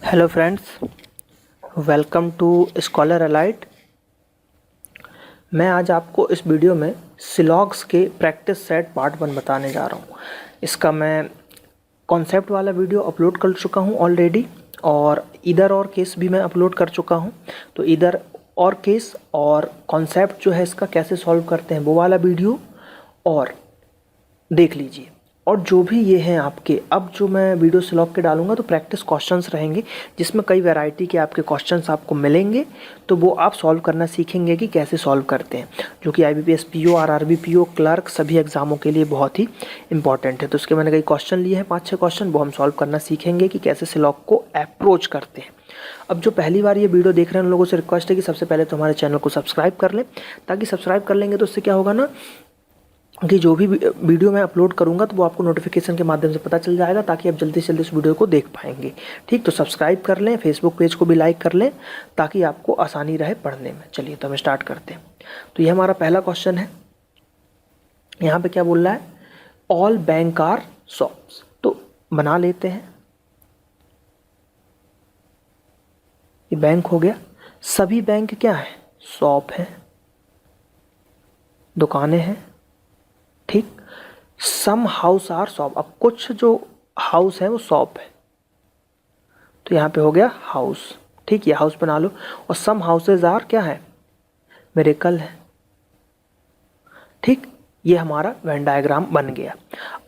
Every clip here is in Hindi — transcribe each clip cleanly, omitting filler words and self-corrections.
Hello friends, welcome to scholar alight. मैं आज आपको इस वीडियो में सिलॉग्स के प्रैक्टिस सेट पार्ट 1 बताने जा रहा हूँ। इसका मैं कॉन्सेप्ट वाला वीडियो अपलोड कर चुका हूँ ऑलरेडी, और इधर और केस भी मैं अपलोड कर चुका हूँ। तो इधर और केस और कॉन्सेप्ट जो है इसका कैसे सॉल्व करते हैं वो वाला वीडियो और देख लीजिए। और जो भी ये हैं आपके, अब जो मैं वीडियो सिलॉग के डालूंगा तो प्रैक्टिस क्वेश्चंस रहेंगे, जिसमें कई वैरायटी के आपके क्वेश्चंस आपको मिलेंगे। तो वो आप सॉल्व करना सीखेंगे कि कैसे सॉल्व करते हैं, जो कि IBPS PO, RRB PO, clerk सभी एग्जामों के लिए बहुत ही इंपॉर्टेंट है। तो उसके मैंने कई क्वेश्चन लिए हैं, 5-6 क्वेश्चन, वो हम सॉल्व करना सीखेंगे कि कैसे सिलॉग को अप्रोच करते हैं। अब जो पहली बार ये वीडियो देख रहे हैं उन लोगों से रिक्वेस्ट है कि सबसे पहले तो हमारे चैनल को सब्सक्राइब कर लें, ताकि सब्सक्राइब कर लेंगे तो उससे क्या होगा ना कि जो भी वीडियो मैं अपलोड करूंगा तो वो आपको नोटिफिकेशन के माध्यम से पता चल जाएगा, ताकि आप जल्दी से जल्दी उस वीडियो को देख पाएंगे। ठीक, तो सब्सक्राइब कर लें, फेसबुक पेज को भी लाइक कर लें, ताकि आपको आसानी रहे पढ़ने में। चलिए तो हम स्टार्ट करते हैं। तो ये हमारा पहला क्वेश्चन है। यहाँ पे क्या बोल रहा है? All bank are shops. तो बना लेते हैं, ये बैंक हो गया। सभी बैंक क्या है? शॉप है, दुकानें हैं। ठीक, सम हाउस आर शॉप। अब कुछ जो हाउस है वो शॉप है, तो यहाँ पे हो गया हाउस। ठीक, ये हाउस बना लो। और सम हाउसेज आर क्या है? मिरेकल है। ठीक, ये हमारा वेन डायग्राम बन गया।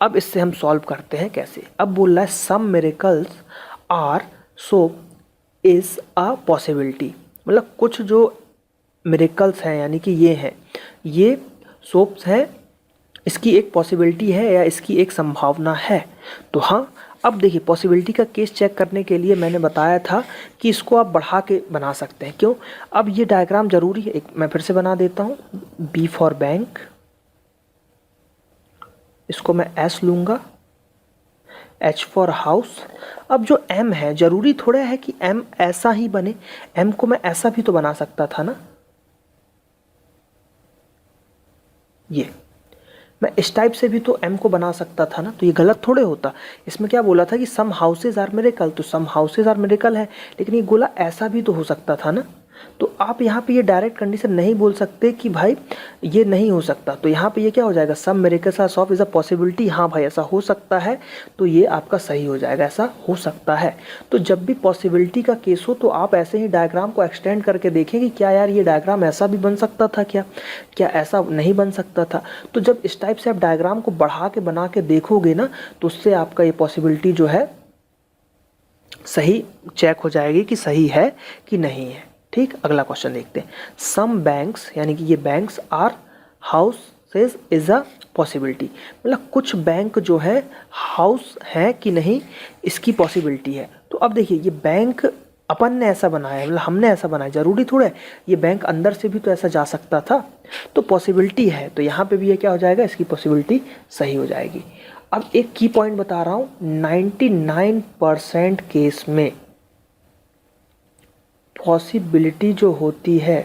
अब इससे हम सॉल्व करते हैं कैसे। अब बोल रहा है some miracles are soap is a possibility. मतलब कुछ जो मिरेकल्स हैं, यानी कि ये हैं, ये सोप्स हैं, इसकी एक पॉसिबिलिटी है या इसकी एक संभावना है। तो हाँ, अब देखिए पॉसिबिलिटी का केस चेक करने के लिए मैंने बताया था कि इसको आप बढ़ा के बना सकते हैं। क्यों? अब ये डायग्राम जरूरी है। एक मैं फिर से बना देता हूँ। B फॉर बैंक, इसको मैं S लूँगा। H for house. अब जो M है, जरूरी थोड़ा है कि M ऐसा ही बने, M को मैं ऐसा भी तो बना सकता था ना। ये मैं इस टाइप से भी तो M को बना सकता था ना, तो ये गलत थोड़े होता। इसमें क्या बोला था कि सम हाउसेज आर मिरेकल, तो सम हाउसेज आर मिरेकल है, लेकिन ये गोला ऐसा भी तो हो सकता था ना। तो आप यहाँ पे ये डायरेक्ट कंडीशन नहीं बोल सकते कि भाई ये नहीं हो सकता। तो यहाँ पे ये क्या हो जाएगा? Some miracles are shop is a possibility. हाँ भाई, ऐसा हो सकता है, तो ये आपका सही हो जाएगा, ऐसा हो सकता है। तो जब भी पॉसिबिलिटी का केस हो तो आप ऐसे ही डायग्राम को एक्सटेंड करके देखें कि क्या यार ये डायग्राम ऐसा भी बन सकता था, क्या ऐसा नहीं बन सकता था। तो जब इस टाइप से आप डायग्राम को बढ़ा के बना के देखोगे ना, तो उससे आपका ये पॉसिबिलिटी जो है सही चेक हो जाएगी कि सही है कि नहीं है। ठीक, अगला क्वेश्चन देखते हैं। सम बैंक्स, यानी कि ये banks are houses is a possibility. मतलब कुछ बैंक जो है हाउस है कि नहीं, इसकी पॉसिबिलिटी है। तो अब देखिए ये बैंक अपन ने ऐसा बनाया है, मतलब हमने ऐसा बनाया, जरूरी थोड़ा है। ये बैंक अंदर से भी तो ऐसा जा सकता था, तो पॉसिबिलिटी है। तो यहाँ पे भी ये क्या हो जाएगा? इसकी पॉसिबिलिटी सही हो जाएगी। अब एक की पॉइंट बता रहा हूँ, 99% केस में पॉसिबिलिटी जो होती है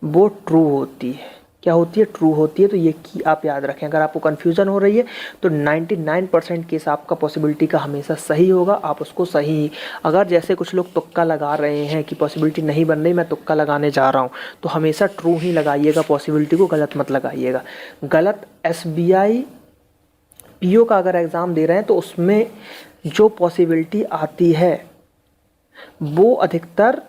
वो ट्रू होती है। क्या होती है? ट्रू होती है। तो ये की आप याद रखें। अगर आपको कन्फ्यूज़न हो रही है तो 99% केस आपका पॉसिबिलिटी का हमेशा सही होगा, आप उसको सही। अगर जैसे कुछ लोग तुक्का लगा रहे हैं कि पॉसिबिलिटी नहीं बन रही, मैं तुक्का लगाने जा रहा हूँ, तो हमेशा ट्रू ही लगाइएगा पॉसिबिलिटी को, गलत मत लगाइएगा। गलत SBI PO का अगर एग्ज़ाम दे रहे हैं तो उसमें जो पॉसिबिलिटी आती है वो अधिकतर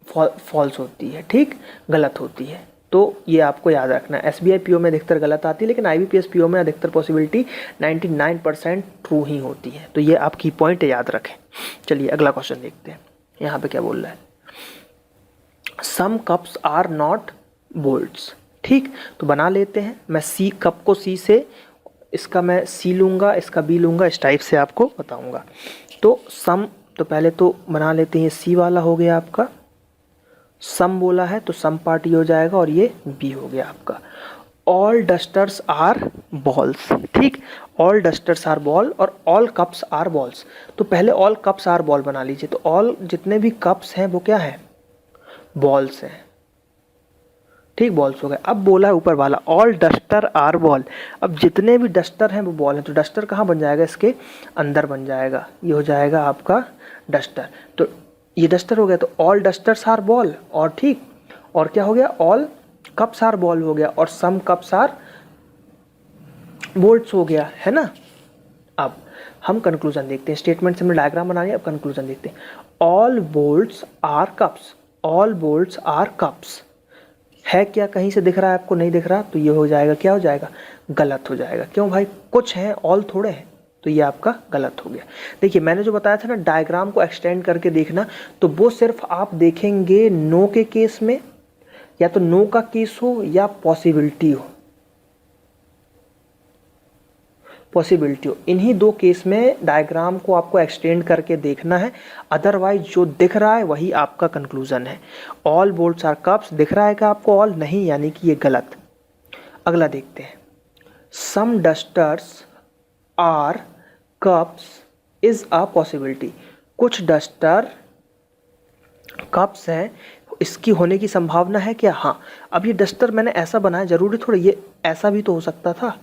फॉल्स होती है। ठीक, गलत होती है। तो ये आपको याद रखना है। SBI PO में अधिकतर गलत आती है, लेकिन IBPS PO में अधिकतर पॉसिबिलिटी 99% ट्रू ही होती है। तो ये आप की पॉइंट याद रखें। चलिए अगला क्वेश्चन देखते हैं। यहाँ पे क्या बोल रहा है? सम कप्स आर नॉट बोल्ट्स। ठीक, तो बना लेते हैं। मैं सी कप को C से, इसका मैं C लूँगा, इसका B लूँगा, इस टाइप से आपको बताऊँगा। तो सम, तो पहले तो बना लेते हैं। ये C वाला हो गया आपका, सम बोला है तो सम पार्ट ये हो जाएगा, और ये B हो गया आपका। All dusters are balls. ठीक, ऑल डस्टर्स आर बॉल और ऑल कप्स आर बॉल्स। तो पहले ऑल कप्स आर बॉल बना लीजिए। तो ऑल जितने भी कप्स हैं वो क्या है? बॉल्स हैं। ठीक, बॉल्स हो गए। अब बोला है ऊपर वाला ऑल डस्टर आर बॉल। अब जितने भी डस्टर हैं वो बॉल हैं, तो डस्टर कहाँ बन जाएगा, इसके अंदर बन जाएगा, ये हो जाएगा आपका डस्टर। तो ये डस्टर हो गया, तो ऑल डस्टर्स आर बॉल, और ठीक, और क्या हो गया, ऑल कप्स आर बॉल हो गया, और सम कप्स आर बोल्ट्स हो गया, है ना। अब हम कंक्लूजन देखते हैं, स्टेटमेंट से हमने डायग्राम बना लिया, अब कंक्लूजन देखते हैं। All bolts are cups, all bolts are cups है क्या, कहीं से दिख रहा है आपको, नहीं दिख रहा, तो ये हो जाएगा, क्या हो जाएगा, गलत हो जाएगा। क्यों भाई, कुछ हैं ऑल थोड़े हैं, तो ये आपका गलत हो गया। देखिए मैंने जो बताया था ना, डायग्राम को एक्सटेंड करके देखना, तो वो सिर्फ आप देखेंगे नो के केस में, या तो नो का केस हो या पॉसिबिलिटी हो, पॉसिबिलिटी हो, इन्हीं दो केस में डायग्राम को आपको एक्सटेंड करके देखना है। अदरवाइज जो दिख रहा है वही आपका कंक्लूजन है। ऑल बोल्ट्स आर कप्स दिख रहा है क्या आपको, ऑल नहीं, यानी कि ये गलत। अगला देखते हैं, some dusters are cups is a possibility. कुछ डस्टर कप्स हैं, इसकी होने की संभावना है क्या, हाँ। अब ये डस्टर मैंने ऐसा बनाया, जरूरी थोड़ा ये ऐसा भी तो हो सकता था,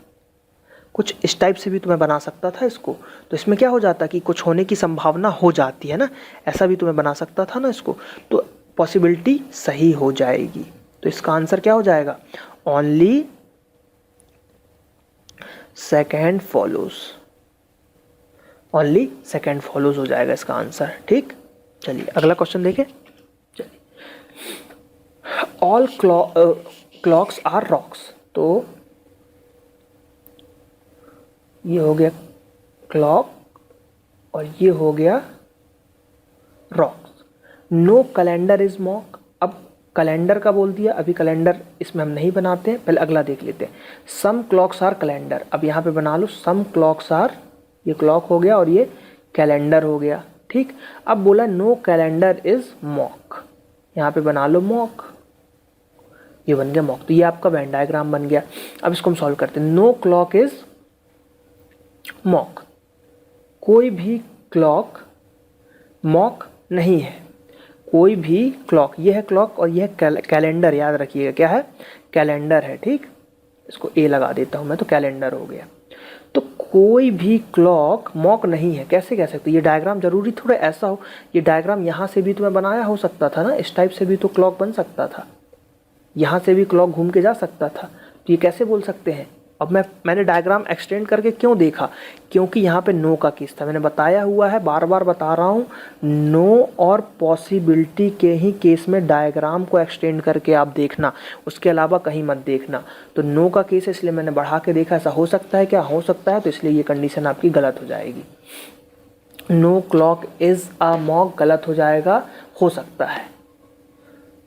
कुछ इस टाइप से भी तो मैं बना सकता था इसको, तो इसमें क्या हो जाता कि कुछ होने की संभावना हो जाती है ना, ऐसा भी तो मैं बना सकता था ना इसको, तो पॉसिबिलिटी सही हो जाएगी। तो इसका आंसर क्या हो जाएगा, only second follows, only second follows हो जाएगा इसका आंसर। ठीक, चलिए अगला क्वेश्चन देखें। चलिए, ऑल क्लॉक्स आर रॉक्स, तो ये हो गया क्लॉक और ये हो गया rocks. No calendar is mock. अब कैलेंडर का बोल दिया, अभी कैलेंडर इसमें हम नहीं बनाते हैं, पहले अगला देख लेते हैं। सम क्लॉक्स आर कैलेंडर, अब यहाँ पे बना लो सम क्लॉक्स आर, ये क्लॉक हो गया और ये कैलेंडर हो गया। ठीक, अब बोला नो कैलेंडर इज मॉक, यहाँ पे बना लो मॉक, ये बन गया मॉक, तो ये आपका वेन डायग्राम बन गया। अब इसको हम सॉल्व करते हैं। नो क्लॉक इज मॉक, कोई भी क्लॉक मॉक नहीं है, कोई भी क्लॉक, ये है क्लॉक और ये है कैलेंडर, याद रखिएगा क्या है, कैलेंडर है। ठीक, इसको ए लगा देता हूं मैं, तो कैलेंडर हो गया। तो कोई भी क्लॉक मॉक नहीं है, कैसे कह सकते, ये डायग्राम जरूरी थोड़ा ऐसा हो, ये डायग्राम यहाँ से भी तो मैं बनाया हो सकता था ना, इस टाइप से भी तो क्लॉक बन सकता था, यहाँ से भी क्लॉक घूम के जा सकता था, तो ये कैसे बोल सकते हैं। अब मैंने डायग्राम एक्सटेंड करके क्यों देखा, क्योंकि यहाँ पे नो का केस था, मैंने बताया हुआ है, बार बार बता रहा हूँ, नो और पॉसिबिलिटी के ही केस में डायग्राम को एक्सटेंड करके आप देखना, उसके अलावा कहीं मत देखना। तो नो का केस है इसलिए मैंने बढ़ा के देखा, ऐसा हो सकता है क्या, हो सकता है, तो इसलिए ये कंडीशन आपकी गलत हो जाएगी। No clock is a mock गलत हो जाएगा, हो सकता है,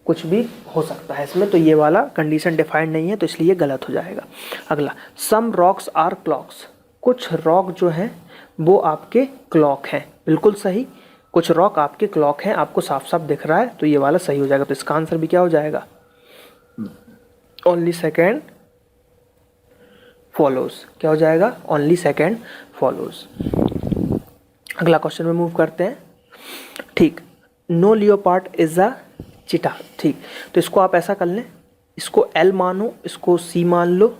कुछ भी हो सकता है इसमें, तो ये वाला कंडीशन डिफाइंड नहीं है, तो इसलिए गलत हो जाएगा। अगला, सम रॉक्स आर क्लॉक्स, कुछ रॉक जो हैं वो आपके क्लॉक हैं, बिल्कुल सही, कुछ रॉक आपके क्लॉक हैं, आपको साफ साफ दिख रहा है, तो ये वाला सही हो जाएगा। तो इसका आंसर भी क्या हो जाएगा, ओनली सेकेंड फॉलोज, क्या हो जाएगा, ओनली सेकेंड फॉलोज। अगला क्वेश्चन में मूव करते हैं। ठीक, नो लियोपार्ड इज अ चीटा। ठीक, तो इसको आप ऐसा कर लें, इसको एल मानो, इसको सी मान लो,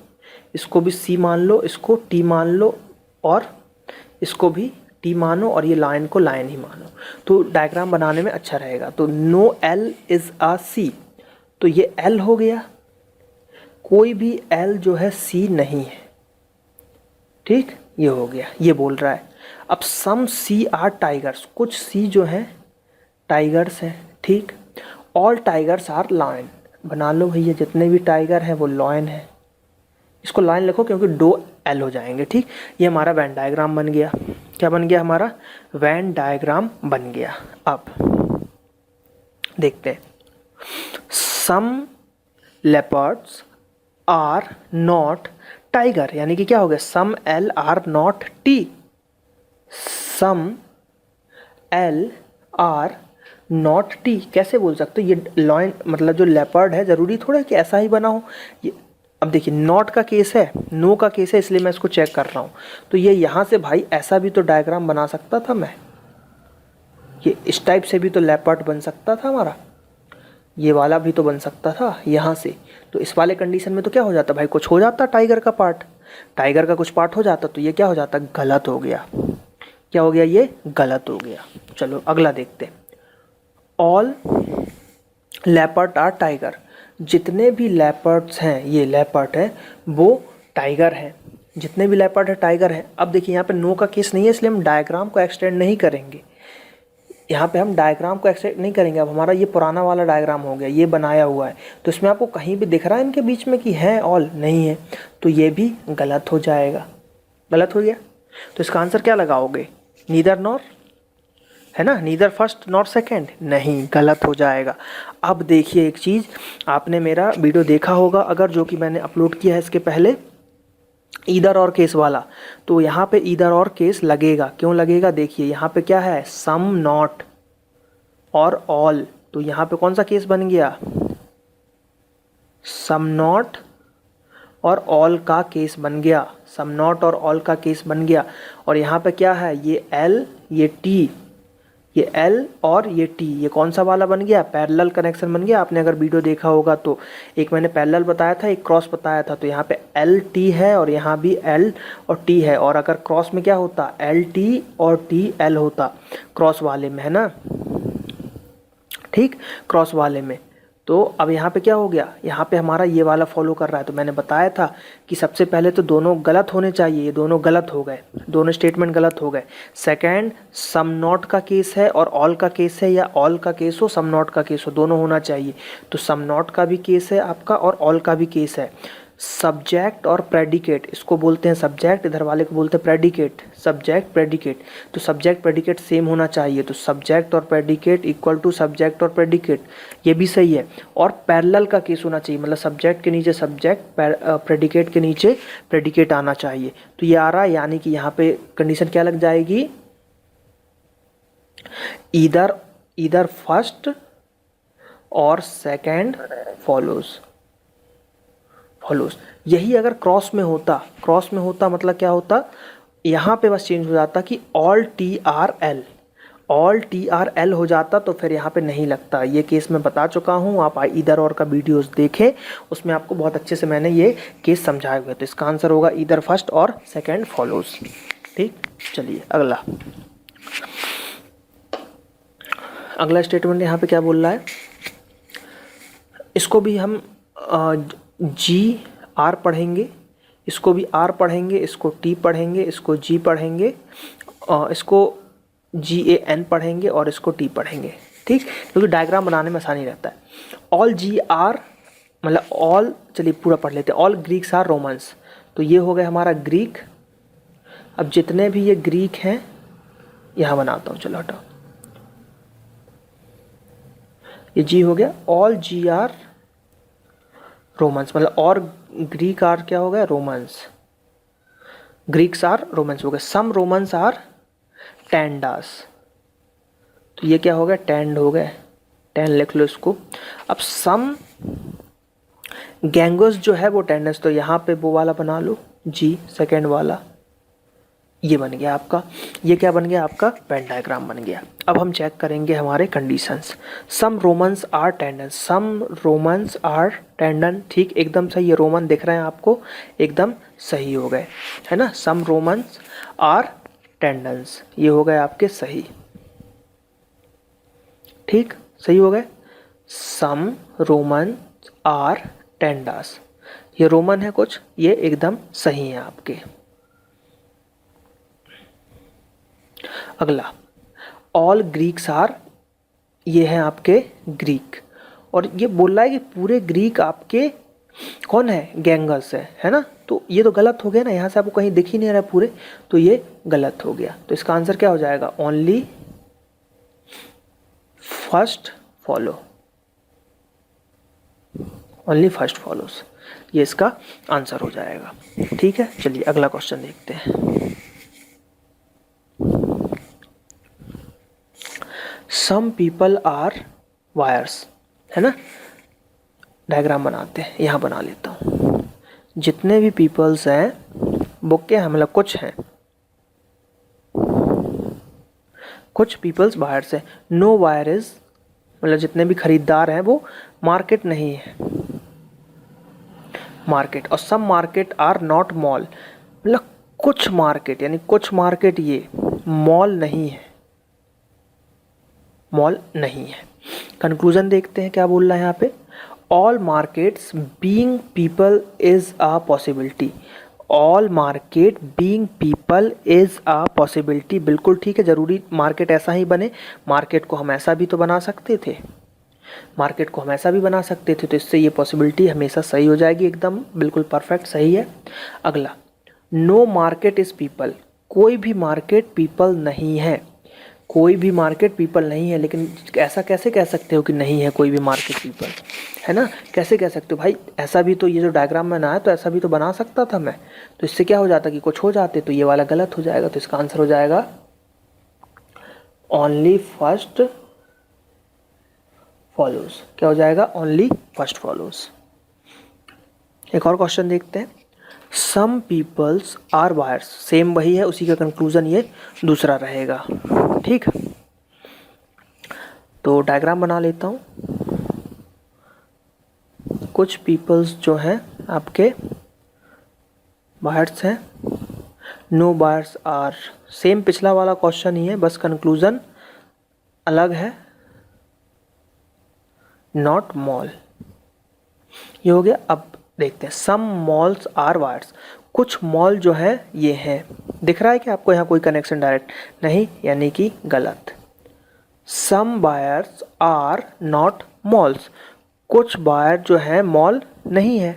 इसको भी सी मान लो, इसको टी मान लो और इसको भी टी मानो, और ये लाइन को लाइन ही मानो, तो डायग्राम बनाने में अच्छा रहेगा। तो नो एल इज अ सी, तो ये एल हो गया, कोई भी एल जो है सी नहीं है। ठीक, ये हो गया, ये बोल रहा है। अब सम सी आर टाइगर्स, कुछ सी जो है टाइगर्स हैं। ठीक, ऑल टाइगर्स आर लायन, बना लो भैया, जितने भी टाइगर हैं वो लॉयन है, इसको लाइन लिखो क्योंकि दो एल हो जाएंगे। ठीक, ये हमारा वैन डायग्राम बन गया, क्या बन गया, हमारा वैन डायग्राम बन गया। अब देखते हैं, some leopards are not tiger, यानी कि क्या हो गया, some L are not T, some L are not T, कैसे बोल सकते हो, ये लॉइन मतलब जो लेपर्ड है, ज़रूरी थोड़ा है कि ऐसा ही बना हो ये। अब देखिए नॉट का केस है, नो का केस है, इसलिए मैं इसको चेक कर रहा हूँ, तो ये यहाँ से भाई ऐसा भी तो डायग्राम बना सकता था मैं, ये इस टाइप से भी तो लेपर्ड बन सकता था हमारा, ये वाला भी तो बन सकता था यहाँ से। तो इस वाले कंडीशन में तो क्या हो जाता भाई, कुछ हो जाता टाइगर का पार्ट, टाइगर का कुछ पार्ट हो जाता, तो ये क्या हो जाता, गलत हो गया। क्या हो गया, ये गलत हो गया। चलो अगला देखते हैं। ऑल लेपर्ड आर टाइगर, जितने भी लेपर्ड्स हैं, ये लेपर्ड है वो टाइगर हैं, जितने भी लेपर्ड है टाइगर हैं। अब देखिए यहाँ पे नो का केस नहीं है, इसलिए हम डायग्राम को एक्सटेंड नहीं करेंगे, यहाँ पे हम डायग्राम को एक्सटेंड नहीं करेंगे। अब हमारा ये पुराना वाला डायग्राम हो गया, ये बनाया हुआ है, तो इसमें आपको कहीं भी दिख रहा है इनके बीच में कि है ऑल, नहीं है, तो ये भी गलत हो जाएगा, गलत हो गया। तो इसका आंसर क्या लगाओगे, नीदर नॉर, है ना, नीदर फर्स्ट नॉर सेकेंड, नहीं, गलत हो जाएगा। अब देखिए एक चीज़, आपने मेरा वीडियो देखा होगा अगर, जो कि मैंने अपलोड किया है इसके पहले, ईदर और केस वाला, तो यहाँ पे ईदर और केस लगेगा। क्यों लगेगा, देखिए यहाँ पे क्या है, सम नॉट और ऑल, तो यहाँ पे कौन सा केस बन गया, सम नॉट और ऑल का केस बन गया, सम नॉट और ऑल का केस बन गया। और यहाँ पे क्या है, ये एल, ये टी, ये एल और ये टी, ये कौन सा वाला बन गया, पैरेलल कनेक्शन बन गया। आपने अगर वीडियो देखा होगा तो एक मैंने पैरेलल बताया था, एक क्रॉस बताया था, तो यहाँ पे एल टी है और यहाँ भी एल और टी है। और अगर क्रॉस में क्या होता, एल टी और टी एल होता क्रॉस वाले में, है ना, ठीक, क्रॉस वाले में। तो अब यहाँ पे क्या हो गया, यहाँ पे हमारा ये वाला फॉलो कर रहा है। तो मैंने बताया था कि सबसे पहले तो दोनों गलत होने चाहिए, ये दोनों गलत हो गए, दोनों स्टेटमेंट गलत हो गए। सेकंड, सम नॉट का केस है और ऑल का केस है, या ऑल का केस हो सम नॉट का केस हो, दोनों होना चाहिए। तो सम नॉट का भी केस है आपका और ऑल का भी केस है। सब्जेक्ट और प्रेडिकेट, इसको बोलते हैं सब्जेक्ट, इधर वाले को बोलते हैं प्रेडिकेट, सब्जेक्ट प्रेडिकेट। तो सब्जेक्ट प्रेडिकेट सेम होना चाहिए, तो सब्जेक्ट और प्रेडिकेट इक्वल टू सब्जेक्ट और प्रेडिकेट, ये भी सही है। और पैरेलल का केस होना चाहिए, मतलब सब्जेक्ट के नीचे सब्जेक्ट, प्रेडिकेट के नीचे प्रेडिकेट आना चाहिए। तो ये आ रहा है, यानी कि यहाँ पे कंडीशन क्या लग जाएगी, ईदर फर्स्ट और सेकेंड फॉलोज। यही अगर क्रॉस में होता मतलब क्या होता, यहाँ पे बस चेंज हो जाता कि ऑल टी आर एल हो जाता, तो फिर यहाँ पे नहीं लगता। ये केस मैं बता चुका हूँ, आप ईदर और का वीडियोस देखें, उसमें आपको बहुत अच्छे से मैंने ये केस समझाए हुए। तो इसका आंसर होगा ईदर फर्स्ट और सेकेंड फॉलोज। ठीक, चलिए अगला स्टेटमेंट यहाँ पे क्या बोल रहा है, इसको भी हम जी आर पढ़ेंगे, इसको भी आर पढ़ेंगे, इसको टी पढ़ेंगे, इसको जी पढ़ेंगे, इसको जी ए एन पढ़ेंगे और इसको टी पढ़ेंगे। ठीक, क्योंकि डायग्राम बनाने में आसानी रहता है। ऑल जी आर मतलब ऑल, चलिए पूरा पढ़ लेते हैं। ऑल ग्रीक्स आर रोमन्स, तो ये हो गया हमारा ग्रीक। अब जितने भी ये ग्रीक हैं यहाँ बनाता हूँ, चलो हटाओ, ये जी हो गया। ऑल जी आर रोमन्स, मतलब और ग्रीक आर क्या हो गया, रोमन्स, ग्रीक्स आर रोमन्स हो गए। सम रोमन्स आर टेंडास, तो ये क्या हो गया, टेंड हो गए, टेन लिख लो इसको। अब सम गैंगोस जो है वो टेंडस, तो यहाँ पे वो वाला बना लो जी, सेकेंड वाला, ये बन गया आपका, ये क्या बन गया आपका, वेन डायग्राम बन गया। अब हम चेक करेंगे हमारे conditions. Some romans are tendon, some romans are tendon, ठीक, एकदम सही, ये रोमन दिख रहे हैं आपको, एकदम सही हो गए, है ना। सम रोमन्स आर टेंडन्स, ये हो गए आपके सही, ठीक, सही हो गए। सम रोमन आर टेंडास, ये रोमन है कुछ, ये एकदम सही है आपके। अगला, ऑल ग्रीक्स आर, ये हैं आपके ग्रीक, और ये बोल रहा है कि पूरे ग्रीक आपके कौन है, गैंगस है ना। तो ये तो गलत हो गया ना, यहाँ से आपको कहीं दिख ही नहीं रहा पूरे, तो ये गलत हो गया। तो इसका आंसर क्या हो जाएगा, only first follow, only first follows, ये इसका आंसर हो जाएगा। ठीक है, चलिए अगला क्वेश्चन देखते हैं। सम पीपल आर वायर्स, है ना, डायग्राम बनाते हैं, यहाँ बना लेता हूँ। जितने भी पीपल्स हैं वो क्या है, मतलब कुछ हैं, कुछ पीपल्स वायर्स हैं। नो वायर इज, मतलब जितने भी खरीदार हैं वो मार्केट नहीं है, मार्केट। और some market are not mall, मतलब कुछ मार्केट, यानी कुछ मार्केट ये मॉल नहीं है, मॉल नहीं है। कंक्लूजन देखते हैं क्या बोल रहा है यहाँ पे। All markets being people is a possibility, all market being people is a possibility, बिल्कुल ठीक है। जरूरी मार्केट ऐसा ही बने, मार्केट को हम ऐसा भी तो बना सकते थे, मार्केट को हम ऐसा भी बना सकते थे, तो इससे ये पॉसिबिलिटी हमेशा सही हो जाएगी, एकदम बिल्कुल परफेक्ट सही है। अगला, नो मार्केट इज पीपल, कोई भी मार्केट पीपल नहीं है, कोई भी मार्केट पीपल नहीं है। लेकिन ऐसा कैसे कह सकते हो कि नहीं है कोई भी मार्केट पीपल, है ना, कैसे कह सकते हो भाई? ऐसा भी तो, ये जो डायग्राम में ना है तो ऐसा भी तो बना सकता था मैं, तो इससे क्या हो जाता कि कुछ हो जाते, तो ये वाला गलत हो जाएगा। तो इसका आंसर हो जाएगा ओनली फर्स्ट फॉलोज। क्या हो जाएगा? Only first follows. एक और क्वेश्चन देखते हैं। सम पीपल्स आर बायर्स, सेम वही है, उसी का कंक्लूजन ये दूसरा रहेगा, ठीक। तो डायग्राम बना लेता हूँ। कुछ पीपल्स जो हैं आपके बायर्स हैं, नो बायर्स आर, सेम पिछला वाला क्वेश्चन ही है, बस कंक्लूजन अलग है, नॉट मॉल, ये हो गया। अब देखते हैं, सम मॉल्स आर बायर्स, कुछ मॉल जो है ये हैं। दिख रहा है कि आपको यहाँ कोई कनेक्शन डायरेक्ट नहीं, यानी कि गलत। सम बायर्स आर नॉट मॉल्स, कुछ बायर जो है मॉल नहीं है,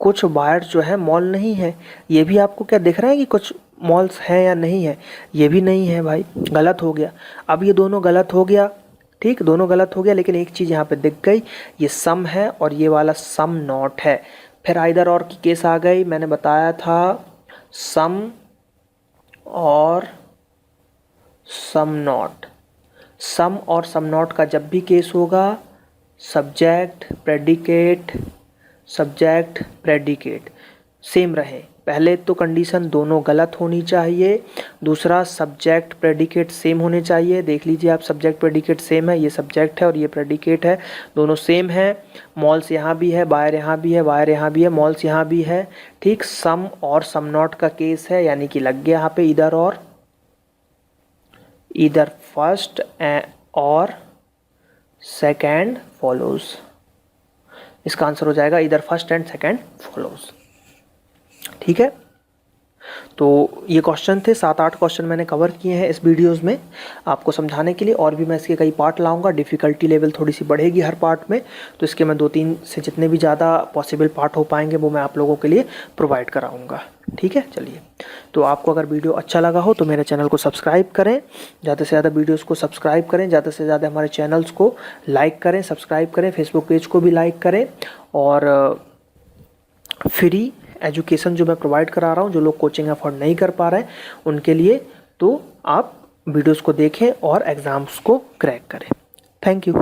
कुछ बायर जो है मॉल नहीं है। ये भी आपको क्या दिख रहा है कि कुछ मॉल्स हैं या नहीं है? ये भी नहीं है भाई, गलत हो गया। अब ये दोनों गलत हो गया, ठीक, दोनों गलत हो गया, लेकिन एक चीज़ यहाँ पे दिख गई, ये सम है और ये वाला सम नॉट है। फिर आइदर और की केस आ गई, मैंने बताया था सम और सम नॉट। सम और सम नॉट का जब भी केस होगा, subject predicate, subject predicate same रहे। पहले तो कंडीशन दोनों गलत होनी चाहिए, दूसरा सब्जेक्ट प्रेडिकेट सेम होने चाहिए। देख लीजिए आप, सब्जेक्ट प्रेडिकेट सेम है, ये सब्जेक्ट है और ये प्रेडिकेट है, दोनों सेम है। मॉल्स यहाँ भी है, बायर यहाँ भी है, वायर यहाँ भी है, मॉल्स यहाँ भी है, ठीक। सम और सम नॉट का केस है, यानी कि लग गया यहाँ पे इधर और, इधर फर्स्ट और सेकेंड फॉलोज। इसका आंसर हो जाएगा इधर फर्स्ट एंड सेकेंड फॉलोज, ठीक है। तो ये क्वेश्चन थे, 7-8 क्वेश्चन मैंने कवर किए हैं इस वीडियोस में आपको समझाने के लिए। और भी मैं इसके कई पार्ट लाऊंगा, डिफ़िकल्टी लेवल थोड़ी सी बढ़ेगी हर पार्ट में, तो इसके मैं 2-3 से जितने भी ज़्यादा पॉसिबल पार्ट हो पाएंगे वो मैं आप लोगों के लिए प्रोवाइड कराऊंगा, ठीक है। चलिए, तो आपको अगर वीडियो अच्छा लगा हो तो मेरे चैनल को सब्सक्राइब करें, ज़्यादा से ज़्यादा वीडियोज़ को सब्सक्राइब करें, ज़्यादा से ज़्यादा हमारे चैनल्स को लाइक करें, सब्सक्राइब करें, फेसबुक पेज को भी लाइक करें। और फ्री एजुकेशन जो मैं प्रोवाइड करा रहा हूँ, जो लोग कोचिंग अफोर्ड नहीं कर पा रहे हैं उनके लिए, तो आप वीडियोस को देखें और एग्ज़ाम्स को क्रैक करें। Thank you.